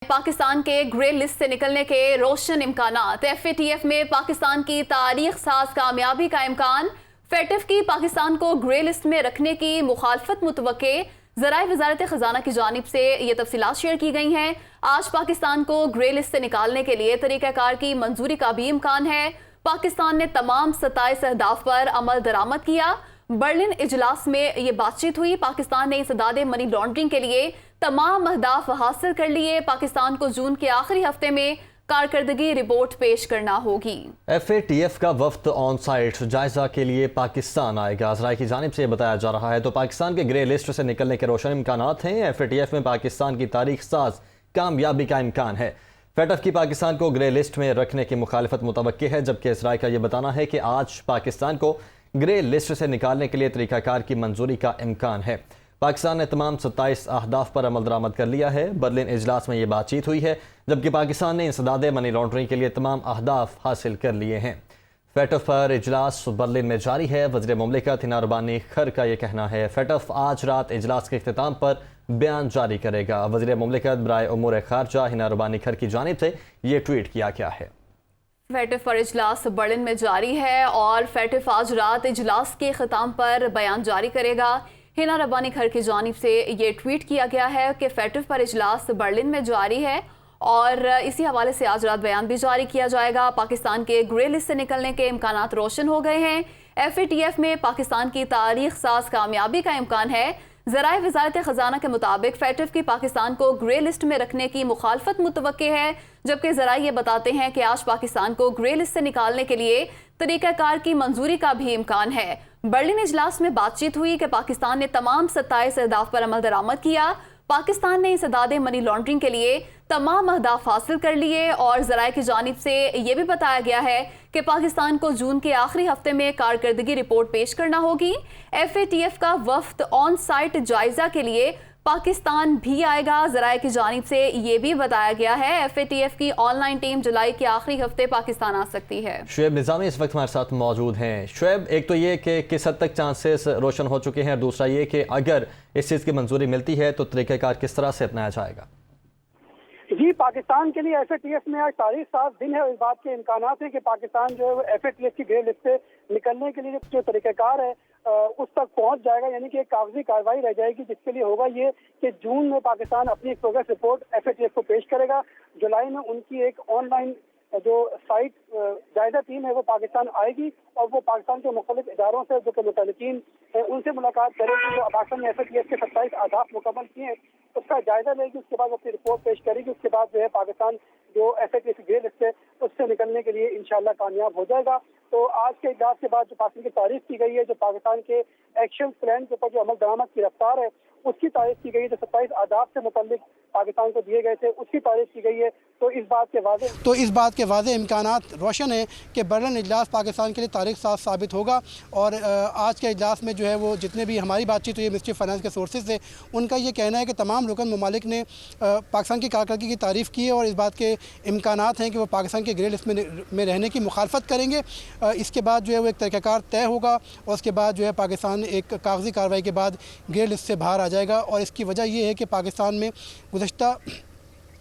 पाकिस्तान के grey list से निकलने के रोशन इम्कानात। FATF में पाकिस्तान की तारीख साज कामयाबी का इम्कान। FATF की पाकिस्तान को ग्रे लिस्ट में रखने की मुखालफत मुतवक्के। ज़राए वज़ारत ख़ज़ाना की जानिब से ये तफसीलात शेयर की गई हैं। आज पाकिस्तान को ग्रे लिस्ट से निकालने के लिए तरीक़ाकार की मंजूरी का भी इम्कान है। पाकिस्तान ने तमाम 27 अहदाफ पर अमल दरामद किया। बर्लिन इजलास में ये बातचीत हुई। पाकिस्तान ने इंसदाद मनी लॉन्ड्रिंग के लिए तमाम अहदाफ हासिल कर लिए। पाकिस्तान को जून के आखिरी हफ्ते में कारकर्दगी रिपोर्ट पेश करना होगी। FATF का वफ्द ऑन साइट जायजा के लिए पाकिस्तान आएगा। ज़राए की जानिब से बताया जा रहा है तो पाकिस्तान के ग्रे लिस्ट से निकलने के रोशन इम्कानात हैं। FATF में पाकिस्तान की तारीख साज कामयाबी का इम्कान है। FATF की पाकिस्तान को ग्रे लिस्ट में रखने की मुखालफत मुतवक्के है, जबकि ज़राए का यह बताना है कि आज पाकिस्तान को ग्रे लिस्ट से निकालने के लिए तरीक़ाकार की मंजूरी का इम्कान है। पाकिस्तान ने तमाम 27 अहदाफ पर अमल दरामद कर लिया है। बर्लिन इजलास में ये बातचीत हुई है, जबकि पाकिस्तान ने इंसदाद मनी लॉन्ड्रिंग के लिए तमाम अहदाफ हासिल कर लिए हैं। FATF पर इजलास बर्लिन में जारी है। वज़ीर मुमलिकत हिना रबानी खर का यह कहना है। FATF आज रात इजलास के इख्तिताम पर बयान जारी करेगा। वज़ीर मुमलिकत बराए उमूर खारजा हिना रबानी खर की जानिब से ये ट्वीट किया गया है। FATF पर इजलास बर्लिन में जारी है और FATF आज रात इजलास के ख़िताम पर बयान जारी करेगा। हिना रबानी खर की जानिब से ये ट्वीट किया गया है कि FATF पर इजलास बर्लिन में जारी है और इसी हवाले से आज रात बयान भी जारी किया जाएगा। पाकिस्तान के ग्रे लिस्ट से निकलने के इम्कानात रोशन हो गए हैं। FATF में पाकिस्तान की तारीख साज कामयाबी का इम्कान है। ज़राए वज़ारत ख़ज़ाना के मुताबिक FATF की पाकिस्तान को ग्रे लिस्ट में रखने की मुखालफत मुतवक्के है, जबकि ज़राए ये बताते हैं कि आज पाकिस्तान को ग्रे लिस्ट से निकालने के लिए तरीक़ाकार की मंजूरी का भी इम्कान है। बर्लिन इजलास में बातचीत हुई कि पाकिस्तान ने तमाम 27 अहदाफ पर अमल दरामद किया। पाकिस्तान ने इंसदाद मनी लॉन्ड्रिंग के लिए तमाम अहदाफ हासिल कर लिए और ज़राए की जानिब से ये भी बताया गया है कि पाकिस्तान को जून के आखिरी हफ्ते में कारकर्दगी रिपोर्ट पेश करना होगी। FATF का वफ्द ऑन साइट जायजा के लिए पाकिस्तान भी आएगा। ज़राए की जानिब से ये भी बताया गया है FATF की ऑनलाइन टीम जुलाई के आखिरी हफ्ते पाकिस्तान आ सकती है। शुएब निज़ामी इस वक्त हमारे साथ मौजूद हैं। शुएब, एक तो ये कि किस हद तक चांसेस रोशन हो चुके हैं और दूसरा ये कि अगर इस चीज़ की मंजूरी मिलती है तो तरीक़ाकार किस तरह से अपनाया जाएगा? जी, पाकिस्तान के लिए FATF में आज तारीख 7 दिन है और इस बात के इम्कानात है कि पाकिस्तान जो है FATF की ग्रे लिस्ट से निकलने के लिए जो तरीक़ाकार है उस तक पहुंच जाएगा, यानी कि एक कागजी कार्रवाई रह जाएगी, जिसके लिए होगा ये कि जून में पाकिस्तान अपनी प्रोग्रेस रिपोर्ट FATF को पेश करेगा। जुलाई में उनकी एक ऑनलाइन जो साइट जायजा टीम है वो पाकिस्तान आएगी और वो पाकिस्तान के मुख्तलिफ इदारों से जो कि मुतल्लिकीन उनसे मुलाकात करेगी। जो पाकिस्तान ने FATF के 27 अहदाफ मुकम्मल किए हैं उसका जायजा लेगी, उसके बाद अपनी रिपोर्ट पेश करेगी। उसके बाद जो है पाकिस्तान जो FATF ग्रे लिस्ट है उससे निकलने के लिए इंशाल्लाह कामयाब हो जाएगा। तो आज के इजलास के बाद जो पाकिस्तान की तारीफ की गई है, जो पाकिस्तान के एक्शन प्लान के ऊपर जो अमल दरामद की रफ्तार है उसकी तारीफ की गई है, जो 27 आदाब से मुतल्लिक पाकिस्तान को दिए गए थे उसकी तारीफ की गई है। तो इस बात के वाज़े इम्कानात रोशन है कि बर्लिन इजलास पाकिस्तान के लिए तारीख साज साबित होगा। और आज के इजलास में जो है वो जितने भी हमारी बातचीत हुई है मिनिस्ट्री फाइनेंस के सोर्सेज से, उनका ये कहना है कि तमाम रुकन ममालिक ने पाकिस्तान की कारकर्दगी की तारीफ़ की है और इस बात के इम्कानात हैं कि वो पाकिस्तान के ग्रे लिस्ट में रहने की मुखालफत करेंगे। इसके बाद जो है वो एक तरीक़ाकार तय होगा और उसके बाद जो है पाकिस्तान एक कागजी कार्रवाई के बाद ग्रे लिस्ट से बाहर आ जाएगा। और इसकी वजह ये है कि पाकिस्तान में गुज़श्ता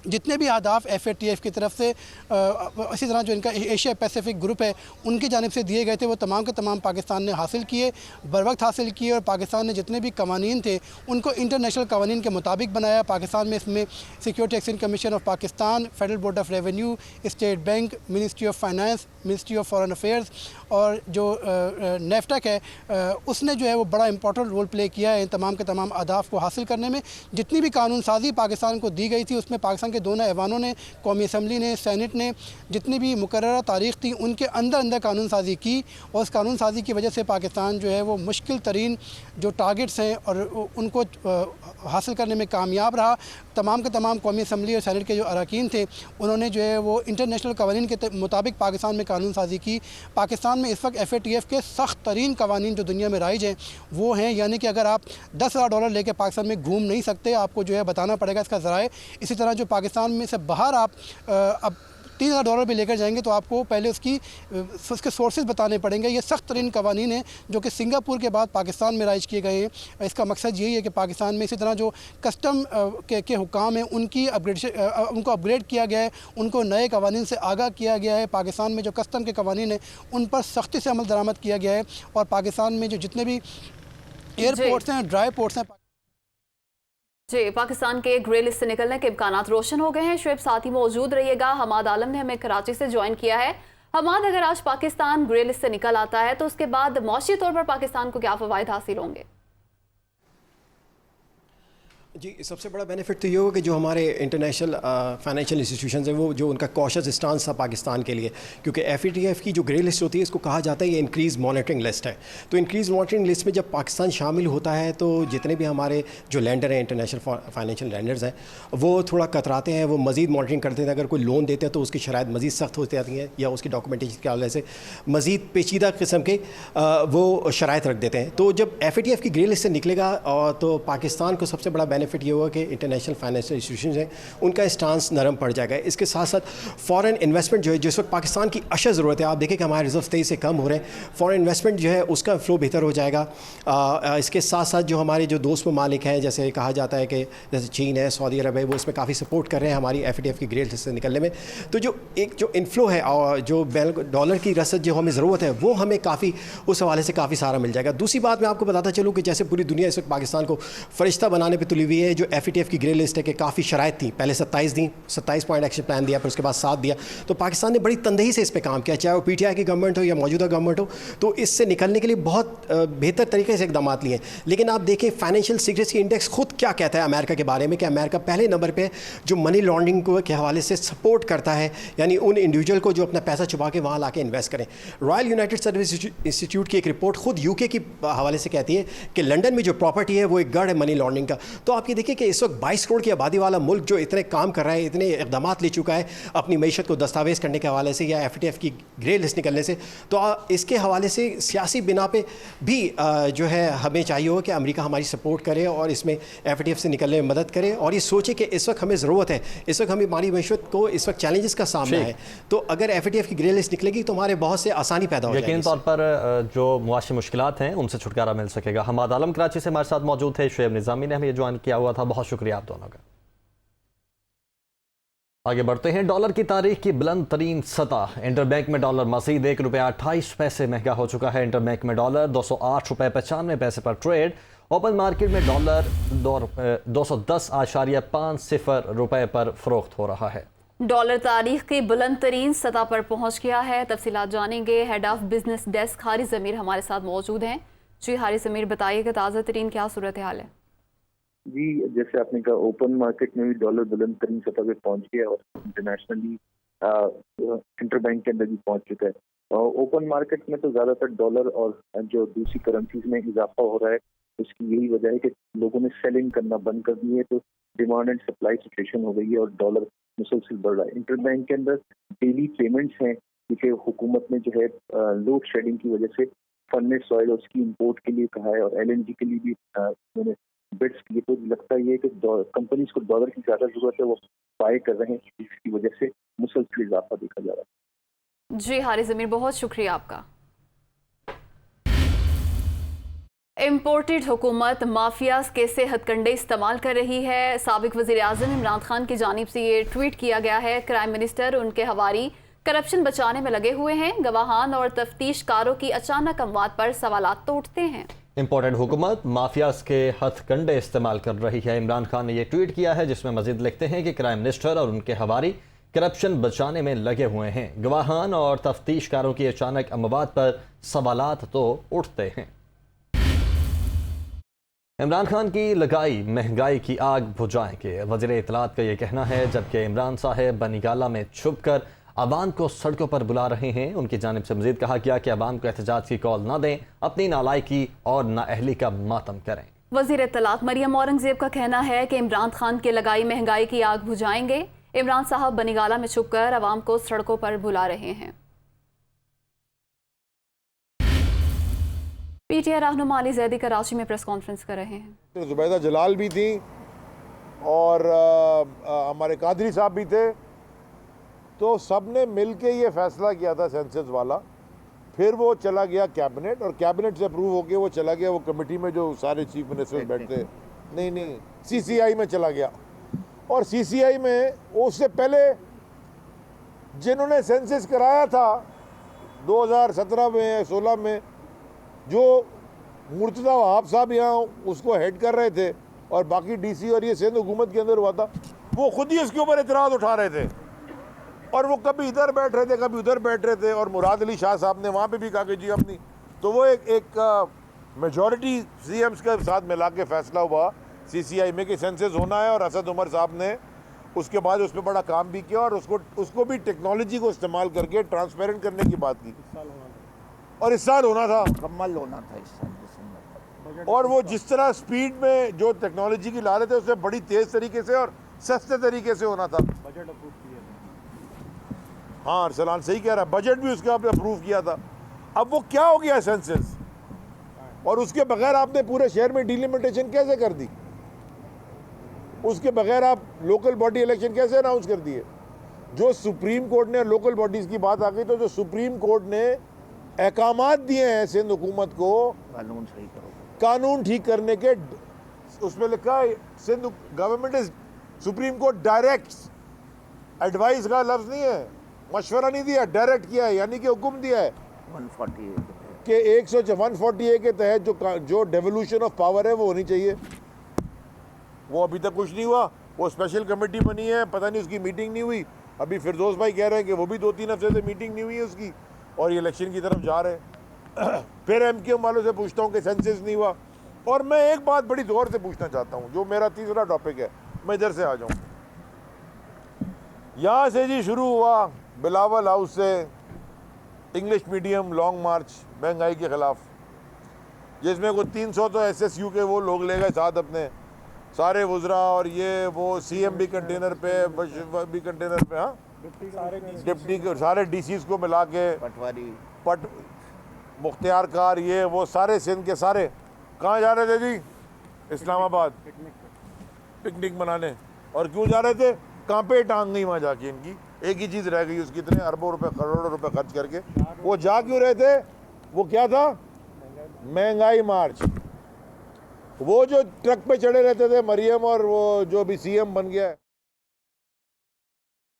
जितने भी अहदाफ FATF की तरफ से इसी तरह जो इनका एशिया पैसिफिक ग्रुप है उनकी जानिब से दिए गए थे वो तमाम के तमाम पाकिस्तान ने हासिल किए, बर वक्त हासिल किए। और पाकिस्तान ने जितने भी कवानीन थे उनको इंटरनेशनल कवानीन के मुताबिक बनाया। पाकिस्तान में इसमें security exchange commission of Pakistan, federal board of revenue, state bank, ministry of finance, ministry of foreign affairs और जो नेफ्टक है उसने जो है वो बड़ा इंपॉर्टेंट रोल प्ले किया है इन तमाम के तमाम अहदाफ को हासिल करने में। जितनी भी कानून साजी पाकिस्तान को दी गई थी उसमें पाकिस्तान के दोनों ऐवानों ने, कौमी असम्बली ने, सेनेट ने जितनी भी मुकर्ररा तारीख थी उनके अंदर कानून साजी की और उस कानून साजी की वजह से पाकिस्तान जो है वो मुश्किल तरीन जो टारगेट्स हैं और उनको हासिल करने में कामयाब रहा। तमाम के तमाम कौमी असम्बली और सेनेट के जो अरकान थे उन्होंने जो है वो इंटरनेशनल कवानीन के मुताबिक पाकिस्तान में कानून साजी की। पाकिस्तान में इस वक्त FATF के सख्त तरीन कवानीन जो दुनिया में राइज हैं वो हैं, यानी कि अगर आप $10,000 लेकर पाकिस्तान में घूम नहीं सकते, आपको जो है बताना पड़ेगा इसका ज़राए। इसी तरह जो पाकिस्तान में से बाहर आप अब $3000 भी लेकर जाएंगे तो आपको पहले उसके सोर्सेज बताने पड़ेंगे। ये सख्त तरीन कवानीन है जो कि सिंगापुर के बाद पाकिस्तान में राइज किए गए हैं। इसका मकसद यही है कि पाकिस्तान में इसी तरह जो कस्टम के हुकाम हैं उनको अपग्रेड किया गया है, उनको नए कवानीन से आगाह किया गया है। पाकिस्तान में जो कस्टम के कवानीन हैं उन पर सख्ती से अमल दरामद किया गया है और पाकिस्तान में जो जितने भी एयरपोर्ट्स हैं, ड्राई पोर्ट्स हैं। जी, पाकिस्तान के ग्रे लिस्ट से निकलने के इम्कानात रोशन हो गए हैं। शुएब साथ ही मौजूद रहिएगा। हमाद आलम ने हमें कराची से ज्वाइन किया है। हमाद, अगर आज पाकिस्तान ग्रे लिस्ट से निकल आता है तो उसके बाद मौशी तौर पर पाकिस्तान को क्या फ़वाइद हासिल होंगे? जी, सबसे बड़ा बेनिफिट तो ये होगा कि जो हमारे इंटरनेशनल फाइनेंशियल इंस्टीट्यूशंस हैं वो जो उनका कॉशियस स्टांस था पाकिस्तान के लिए, क्योंकि FATF की जो ग्रे लिस्ट होती है इसको कहा जाता है ये इंक्रीज़ मॉनिटरिंग लिस्ट है। तो इंक्रीज़ मॉनिटरिंग लिस्ट में जब पाकिस्तान शामिल होता है तो जितने भी हमारे जो लैंडर हैं, इंटरनेशनल फाइनेंशियल लैंडर्स हैं, वो थोड़ा कतराते हैं, वो मज़ीद मॉनिटरिंग करते हैं। अगर कोई लोन देते हैं तो उसकी शराइत मज़ीद सख्त होती जाती हैं या उसकी डॉक्यूमेंटेशन के हवाले से मज़ीद पेचीदा किस्म के वो शराइत रख देते हैं। तो जब FATF की ग्रे लिस्ट से निकलेगा तो पाकिस्तान को सबसे बड़ा बेनिफिट ये होगा कि इंटरनेशनल फाइनेंशियल इंस्टीट्यूशंस हैं उनका स्टांस नरम पड़ जाएगा। इसके साथ साथ फॉरेन इन्वेस्टमेंट जो है, जिस वक्त पाकिस्तान की अशद ज़रूरत है, आप देखें कि हमारे रिजर्व तेज़ी से कम हो रहे हैं, फॉरेन इन्वेस्टमेंट जो है उसका फ्लो बेहतर हो जाएगा। इसके साथ साथ जो हमारे जो दोस्त ममालिक हैं, जैसे कहा जाता है कि जैसे चीन है, सऊदी अरब है, वो इसमें काफ़ी सपोर्ट कर रहे हैं हमारी FATF की ग्रे लिस्ट से निकलने में। तो जो इनफ्लो है और जो डॉलर की रसद जो हमें ज़रूरत है वो हमें काफ़ी उस हवाले से काफ़ी सारा मिल जाएगा। दूसरी बात मैं आपको बताता चलूँ कि जैसे पूरी दुनिया इस वक्त पाकिस्तान को फरिश्ता बनाने पर तुली हुई है। जो FATF की ग्रे लिस्ट है कि काफ़ी शराइत थी, पहले 27 पॉइंट एक्शन प्लान दिया, फिर उसके बाद 7 दिया। तो पाकिस्तान ने बड़ी तंदही से इस पे काम किया, चाहे वो PTI की गवर्नमेंट हो या मौजूदा गवर्नमेंट हो। तो इससे निकलने के लिए बहुत बेहतर तरीके से इकदाम लिए। लेकिन आप देखें फाइनेंशियल सीक्रेसी इंडेक्स खुद क्या कहता है अमेरिका के बारे में, कि अमेरिका पहले नंबर पर जो मनी लॉन्ड्रिंग के हवाले से सपोर्ट करता है, यानी उन इंडिविजुअल को जो अपना पैसा छुपा के वहाँ ला के इन्वेस्ट करें। रॉयल यूनाइटेड सर्विस इंस्टीट्यूट की एक रिपोर्ट खुद UK की हवाले से कहती है कि लंदन में जो प्रॉपर्टी है वो एक गढ़ है मनी लॉन्ड्रिंग का। तो आप ये देखिए कि इस वक्त 22 करोड़ की आबादी वाला मुल्क जो इतने काम कर रहा है, इतने इक़दाम ले चुका है अपनी मईशत को दस्तावेज़ करने के हवाले से या FATF की ग्रे लिस्ट निकलने से, तो इसके हवाले से सियासी बिना पे भी जो है हमें चाहिए हो कि अमेरिका हमारी सपोर्ट करे और इसमें FATF से निकलने में मदद करे और ये सोचे कि इस वक्त हमें ज़रूरत है, इस वक्त हमारी मईशत को इस वक्त चैलेंजेस का सामना है। तो अगर FATF की ग्रे लिस्ट निकलेगी तो हमारे बहुत से आसानी पैदा हो जाएगी। यकीन तौर पर जो मुआशी मुश्किलात हैं उनसे छुटकारा मिल सकेगा। हमाद आलम कराची से हमारे साथ मौजूद थे, शुएब निज़ामी ने हमें ज्वाइन किया हुआ था। बहुत शुक्रिया आप दोनों का। आगे बढ़ते हैं। डॉलर की तारीख की बुलंद तरीन सतह। इंटरबैंक में डॉलर मज़ीद ₹1.28 महंगा हो चुका है। इंटरबैंक में डॉलर ₹208.95 पर ट्रेड। ओपन मार्केट में डॉलर $210.50 पर फरोख्त हो रहा है। डॉलर तारीख की बुलंद तरीन सतह पर पहुंच गया है। तफसीलात जानेंगे। Head of business desk Haris Zameer हमारे साथ मौजूद हैं। जी हारिस ज़मीर, बताइए कि ताज़ा तरीन क्या सूरत हाल है? जी, जैसे आपने कहा ओपन मार्केट में भी डॉलर बुलंद तरीन सतह पे पहुंच गया और इंटरनेशनली इंटरबैंक के अंदर भी पहुंच चुका है। ओपन मार्केट में तो ज्यादातर डॉलर और जो दूसरी करेंसीज में इजाफा हो रहा है, उसकी यही वजह है कि लोगों ने सेलिंग करना बंद कर दी है, तो डिमांड एंड सप्लाई सिचुएशन हो गई है और डॉलर मुसलसल बढ़ रहा है। इंटरबैंक के अंदर डेली पेमेंट्स हैं, क्योंकि हुकूमत ने जो है लोड शेडिंग की वजह से फर्नेस ऑयल उसकी इंपोर्ट के लिए कहा है और LNG के लिए भी उन्होंने बिड्स किए। तो लगता है कि कंपनीज को डॉलर की ज्यादा जरूरत है, वो बाय कर रहे हैं, इसकी वजह से मुसलसल इजाफा देखा जा रहा है। जी हारिस ज़मीर, बहुत शुक्रिया आपका। इम्पोर्टेड हुकूमत माफियाज के से हथकंडे इस्तेमाल कर रही है। साबिक वज़ीर आज़म इमरान खान की जानिब से ये ट्वीट किया गया है। क्राइम मिनिस्टर उनके हवारी करप्शन बचाने में लगे हुए हैं। गवाहान और तफ्तीशकारों की अचानक अमवात पर सवालात तो उठते हैं। इम्पोर्टेड हुकूमत माफियाज के हथकंडे इस्तेमाल कर रही है। इमरान खान ने यह ट्वीट किया है, जिसमें मजीद लिखते हैं कि क्राइम मिनिस्टर और उनके हवारी करप्शन बचाने में लगे हुए हैं। गवाहान और तफ्तीशकारों की अचानक अमवात पर सवालात तो उठते हैं। इमरान खान की लगाई महंगाई की आग बुझाएंगे, वज़ीर इत्तलात का यह कहना है। जबकि इमरान साहब बनीगाला में छुप कर आवाम को सड़कों पर बुला रहे हैं। उनकी जानिब से मजीद कहा गया कि आवाम को एहतजाज की कॉल न दें, अपनी नालायकी और नाअहली का मातम करें। वज़ीर इत्तलात मरियम औरंगज़ेब का कहना है कि इमरान खान के लगाई महंगाई की आग बुझाएंगे। इमरान साहब बनीगाला में छुप कर आवाम को सड़कों पर बुला रहे हैं। PTI रहनुमा अली ज़ैदी कराची में प्रेस कॉन्फ्रेंस कर रहे हैं। तो जुबैदा जलाल भी थी और हमारे कादरी साहब भी थे तो सब ने मिल के ये फैसला किया था सेंसस वाला, फिर वो चला गया कैबिनेट और कैबिनेट से अप्रूव होके वो चला गया वो कमेटी में जो सारे चीफ मिनिस्टर्स बैठते, नहीं सीसीआई में चला गया। और सीसीआई में उससे पहले जिन्होंने सेंसस कराया था 2017 में 16 में, जो मुर्तज़ा वहाब साहब यहाँ उसको हेड कर रहे थे और बाकी डीसी और ये सिंध हुकूमत के अंदर हुआ था, वो खुद ही इसके ऊपर इतराज़ उठा रहे थे और वो कभी इधर बैठ रहे थे कभी उधर बैठ रहे थे। और मुराद अली शाह साहब ने वहाँ पे भी कहा कि जी अपनी, तो वो एक मेजॉरिटी सीएम्स के साथ मिला के फैसला हुआ सीसीआई में कि सेंसस होना है। और असद उमर साहब ने उसके बाद उस पर बड़ा काम भी किया और उसको भी टेक्नोलॉजी को इस्तेमाल करके ट्रांसपेरेंट करने की बात की और इस साल होना था, मुकम्मल होना था इस साल दिसंबर। और वो जिस तरह स्पीड में जो टेक्नोलॉजी की ला रहे थे उससे बड़ी तेज़ तरीके से और सस्ते तरीके से होना था। बजट अप्रूव किया था। हाँ अरसलान सही कह रहा है, बजट भी उसका आपने अप्रूव किया था। अब वो क्या हो गया सेंसस, और उसके बगैर आपने पूरे शहर में डिलिमिटेशन कैसे कर दी, उसके बगैर आप लोकल बॉडी इलेक्शन कैसे अनाउंस कर दिए। जो सुप्रीम कोर्ट ने, लोकल बॉडीज़ की बात आ गई तो जो सुप्रीम कोर्ट ने अहकामात दिए हैं सिंध हुकूमत को कानून सही करो, कानून ठीक करने के, उसमें लिखा है Sindh government is supreme court direct, advice का लफ्ज नहीं है, मशवरा नहीं दिया, डायरेक्ट किया है, यानी कि हुक्म दिया है 148 कि 148 के तहत जो डेवोल्यूशन ऑफ पावर है वो होनी चाहिए। वो अभी तक कुछ नहीं हुआ। वो स्पेशल कमेटी बनी है, पता नहीं उसकी मीटिंग नहीं हुई। अभी फिरदौस भाई कह रहे हैं कि वो भी 2-3 हफ्ते से मीटिंग नहीं हुई है उसकी और ये इलेक्शन की तरफ जा रहे हैं। फिर एमक्यूएम वालों से पूछता हूँ कि सेंसस नहीं हुआ। और मैं एक बात बड़ी गौर से पूछना चाहता हूँ, जो मेरा तीसरा टॉपिक है, मैं इधर से आ जाऊँ। यहाँ से जी शुरू हुआ बिलावल हाउस से इंग्लिश मीडियम लॉन्ग मार्च महंगाई के ख़िलाफ़, जिसमें कोई 300 तो SSU के वो लोग ले गए साथ अपने सारे वुज़रा, और ये वो सीएम भी कंटेनर पे, भी कंटेनर पे, हाँ डिप्टी के सारे डीसीज को मिला के, पटवारी मुख्तियार कार, ये वो सारे सिंध के सारे कहाँ जा रहे थे जी? इस्लामाबाद पिकनिक मनाने। और क्यों जा रहे थे? कांपे टांग गई वहाँ जाके इनकी, एक ही चीज़ रह गई उसकी, इतने अरबों रुपए करोड़ों रुपए खर्च करके वो जा क्यों रहे थे? वो क्या था? महंगाई मार्च। वो जो ट्रक पे चढ़े रहते थे मरियम और वो जो भी सीएम बन गया है।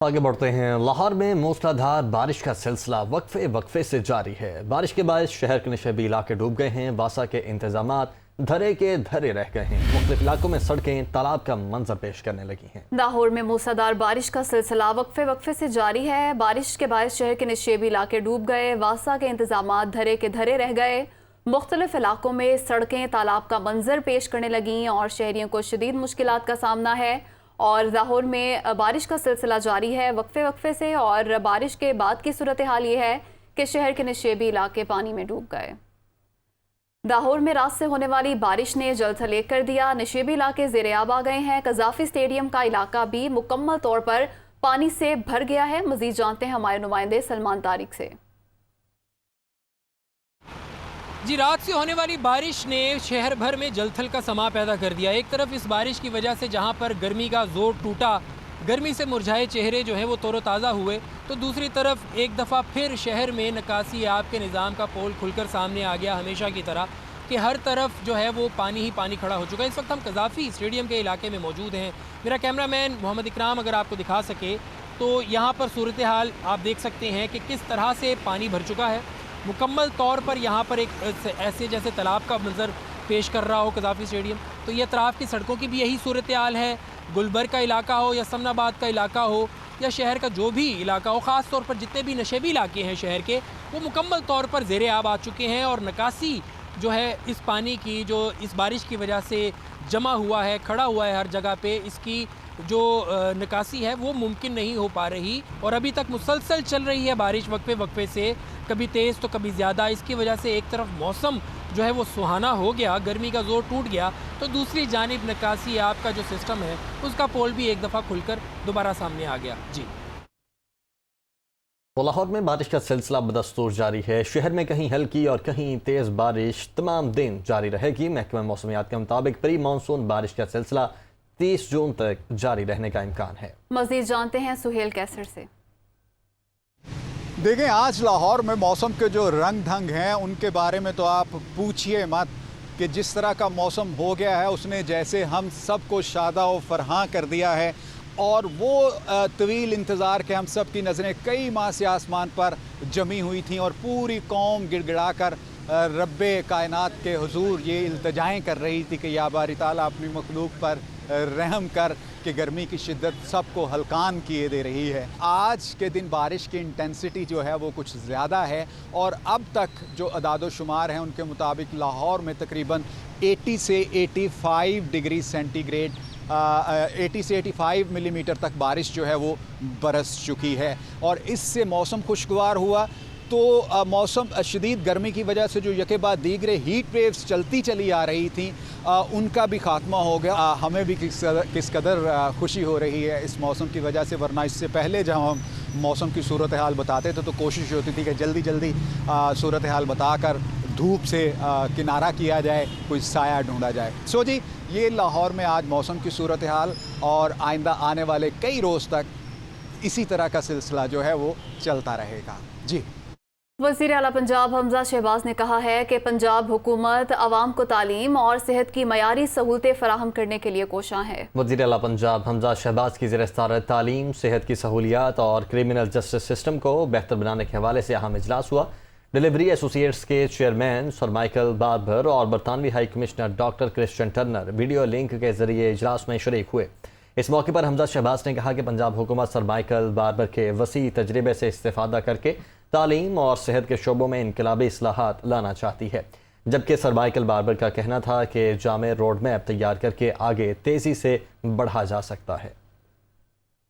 आगे बढ़ते हैं। लाहौर में मूसलाधार बारिश का सिलसिला वक्फे से जारी है। बारिश के बाद शहर के निशेबी इलाके डूब गए हैं। वासा के इंतजामात धरे के धरे रह गए हैं। मुख्तलिफ इलाकों में सड़कें तालाब का मंजर पेश करने लगी हैं। लाहौर में मूसलाधार बारिश का सिलसिला वक्फे से जारी है। बारिश के बाद शहर के निशेबी इलाके डूब गए। वासा के इंतजामात धरे के धरे रह गए। मुख्तलिफ इलाकों में सड़कें तालाब का मंजर पेश करने लगी और शहरियों को शदीद मुश्किलात का सामना है। और लाहौर में बारिश का सिलसिला जारी है वक्फे से, और बारिश के बाद की सूरत हाल ये है कि शहर के निशेबी इलाके पानी में डूब गए। लाहौर में रात से होने वाली बारिश ने जलथलेग कर दिया। निशेबी इलाके ज़ेरे-आब आ गए हैं। कज़ाफ़ी स्टेडियम का इलाका भी मुकम्मल तौर पर पानी से भर गया है। मज़ीद जानते हैं हमारे नुमाइंदे सलमान तारिक से। जी, रात से होने वाली बारिश ने शहर भर में जलथल का समा पैदा कर दिया। एक तरफ इस बारिश की वजह से जहां पर गर्मी का जोर टूटा, गर्मी से मुरझाए चेहरे जो हैं वो तरोताज़ा हुए, तो दूसरी तरफ एक दफ़ा फिर शहर में निकासी आब के निज़ाम का पोल खुलकर सामने आ गया, हमेशा की तरह कि हर तरफ जो है वो पानी ही पानी खड़ा हो चुका है। इस वक्त हम कज़ाफ़ी स्टेडियम के इलाके में मौजूद हैं। मेरा कैमरामैन मोहम्मद इकराम अगर आपको दिखा सके तो यहाँ पर सूरत हाल आप देख सकते हैं कि किस तरह से पानी भर चुका है। मुकम्मल तौर पर यहाँ पर एक ऐसे जैसे तालाब का मंजर पेश कर रहा हो कज़ाफ़ी स्टेडियम। तो ये अतराफ़ की सड़कों की भी यही सूरत हाल है। गुलबर्ग का इलाका हो या समनाबाद का इलाका हो या शहर का जो भी इलाका हो, ख़ास तौर पर जितने भी नशेबी इलाके हैं शहर के, वो मुकम्मल तौर पर ज़ेरे आब आ चुके हैं। और निकासी जो है इस पानी की, जो इस बारिश की वजह से जमा हुआ है, खड़ा हुआ है हर जगह पे, इसकी जो निकासी है वो मुमकिन नहीं हो पा रही। और अभी तक मुसलसल चल रही है बारिश वक्फे से, कभी तेज़ तो कभी ज़्यादा। इसकी वजह से एक तरफ मौसम जो है वो सुहाना हो गया, गर्मी का जोर टूट गया, तो दूसरी जानिब निकासी आब का जो सिस्टम है उसका पोल भी एक दफ़ा खुलकर दोबारा सामने आ गया। जी, लाहौर में बारिश का सिलसिला बदस्तूर जारी है। शहर में कहीं हल्की और कहीं तेज़ बारिश तमाम दिन जारी रहेगी। महकमा मौसमियात के मुताबिक प्री मानसून बारिश का सिलसिला 30 जून तक जारी रहने का इम्कान है। मज़ीद जानते हैं सुहेल कैसर से। देखें, आज लाहौर में मौसम के जो रंग ढंग हैं उनके बारे में तो आप पूछिए मत कि जिस तरह का मौसम हो गया है उसने जैसे हम सबको शादा व फरहां कर दिया है। और वो तवील इंतज़ार के हम सब की नज़रें कई माह से आसमान पर जमी हुई थीं और पूरी कौम गिड़गिड़ा कर रब्बे कायनात के हुजूर ये इल्तिजाएँ कर रही थी कि या बारी ताला अपनी मखलूक पर रहम कर कि गर्मी की शिद्दत सबको हल्कान किए दे रही है। आज के दिन बारिश की इंटेंसिटी जो है वो कुछ ज़्यादा है और अब तक जो अदादो शुमार हैं उनके मुताबिक लाहौर में तकरीबन 80 से 85 डिग्री सेंटीग्रेड 80 से 85 मिलीमीटर तक बारिश जो है वो बरस चुकी है। और इससे मौसम खुशगवार हुआ तो मौसम शदीद गर्मी की वजह से जो यके बाद दीगरे हीट वेव्स चलती चली आ रही थी उनका भी खात्मा हो गया। हमें भी किस कदर खुशी हो रही है इस मौसम की वजह से, वरना इससे पहले जब हम मौसम की सूरत हाल बताते थे तो कोशिश होती थी कि जल्दी जल्दी सूरत हाल बताकर धूप से किनारा किया जाए, कोई साया ढूंढा जाए। सो जी, ये लाहौर में आज मौसम की सूरत हाल और आइंदा आने वाले कई रोज़ तक इसी तरह का सिलसिला जो है वो चलता रहेगा। जी। वज़ीर आला पंजाब हमजा शहबाज ने कहा है कि पंजाब हुकूमत आवाम को तालीम और सेहत की मयारी सहूलतें फराहम करने के लिए कोशां है। वज़ीर आला पंजाब हमजा शहबाज की ज़ेर-ए-सदारत तालीम, सेहत की सहूलियात और क्रिमिनल जस्टिस सिस्टम को बेहतर बनाने के हवाले से अहम इजलास हुआ। डिलीवरी एसोसिएट्स के चेयरमैन सर माइकल बार्बर और बरतानवी high commissioner doctor Christian Turner video link के जरिए इजलास में शरीक हुए। इस मौके पर हमजा शहबाज ने कहा कि पंजाब हुकूमत सर माइकल बार्बर के वसी तजर्बे से इस्तेफादा करके तालीम और सेहत के शोबों में इनकलाबी इस्लाहात लाना चाहती है, जबकि सर माइकल बार्बर का कहना था कि जामे रोड मैप तैयार करके आगे तेज़ी से बढ़ा जा सकता है।